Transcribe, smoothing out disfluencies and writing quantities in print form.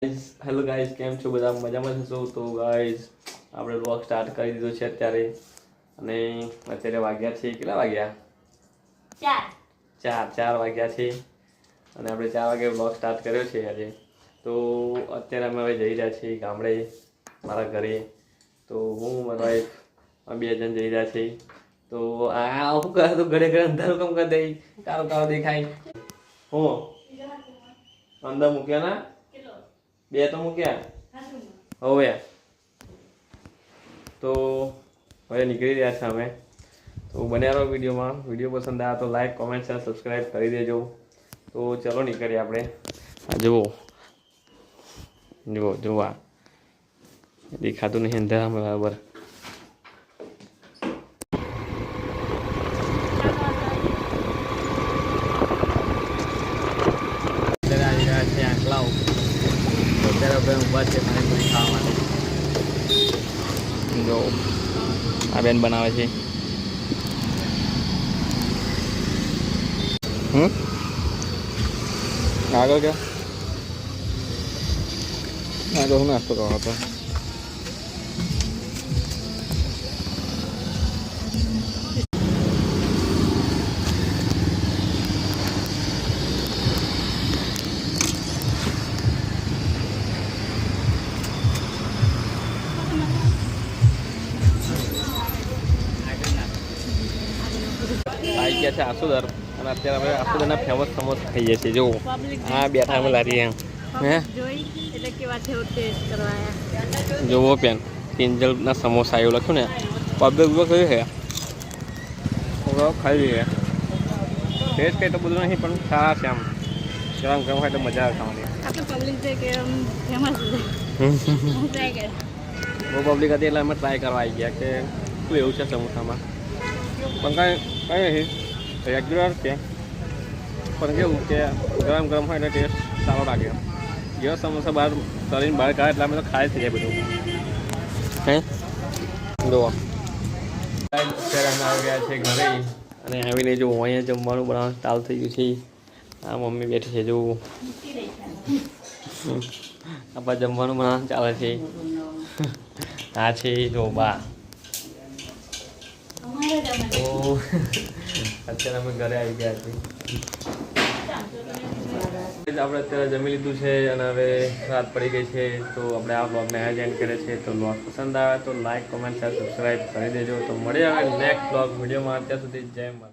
Hello guys, કેમ છો બધા? મજામાં છો? તો ગાઈઝ આપણે વ્લોગ સ્ટાર્ટ કરી દીધો છે અત્યારે. અને અત્યારે વાગ્યા છે, કેટલા વાગ્યા? 4 વાગ્યા છે. અને આપણે 4 વાગે વ્લોગ સ્ટાર્ટ કર્યો છે આજે. તો અત્યારે અમે હવે જઈ રહ્યા છીએ ગામડે, મારા ઘરે. તો હું મારા વાઈફ બે જણ જઈ રહ્યા છીએ. તો આ શું કરે? તો ઘરે ઘરે અંધારું કામ કરી દઈ, કાળો કાળો દેખાય. હું અંદર મૂક્યા ના 2 તો મૂક્યા હવે. તો હવે નીકળી રહ્યા છે અમે. તો બન્યા રહો વિડીયોમાં. વિડીયો પસંદ આવે તો લાઈક, કોમેન્ટ, શેર, સબસ્ક્રાઈબ કરી દેજો. તો ચલો નીકળીએ આપણે. આ જુઓ જુઓ જુઓ, દેખાતું નહીં અંધારામાં બરાબર. અત્યારે આવી રહ્યા છે આંકલાઓ. અત્યારે આપણે ઊભા છે પાણીપુરી ખાવા માટે. જો આ બેન બનાવે છે. આગળ ક્યાં આગળ હું નાસ્તો કરવાનો હતો. આવી ગયા છે આસુદર. અને અત્યારે આપણે આસુદરના ફેમસ સમોસા ખાઈએ છીએ. જો હા બેઠા અમે લારીએ હે જોવો પેન કિંજલના સમોસા એવું લખ્યું ને પબ્લિક કયું છે ખાઈ લઈએ. ટેસ્ટ કંઈ તો બધું નહીં પણ સારા છે. આમ ગરમ ગરમ હોય તો મજા આવે ખાવાની. બહુ પબ્લિક હતી એટલે અમે ટ્રાય કરવા આવી ગયા કે શું એવું છે સમોસામાં. પણ કંઈ નહીં, રેગ્યુલર છે. પણ કેવું કે ગરમ ગરમ હોય એટલે ટેસ્ટ સારો લાગે. જેવો સમોસા બહાર તળીને બહાર કાઢે એટલે અમે તો ખાઈ થઈ જાય બધું. હે જુઓ અત્યારે અમે આવી ગયા છે ઘરે. અને આવીને જો અહીંયા જમવાનું બનાવવાનું ચાલુ થઈ ગયું છે. આ મમ્મી બેઠી છે. જો આપણા જમવાનું બનાવવાનું ચાલે છે. આ છે જો બા. તો અત્યારે અમે ઘરે આવી ગયા છીએ. આપણે અત્યારે જમી લીધું છે અને હવે રાત પડી ગઈ છે. તો આપણે આ બ્લોગને આ જ એન્ડ કરીએ છીએ. તો બ્લોગ પસંદ આવે તો લાઈક, કોમેન્ટ, શેર, સબસ્ક્રાઈબ કરી દેજો. તો મળીએ હવે નેક્સ્ટ બ્લોગ વિડીયોમાં. અત્યાર સુધી જય માતા.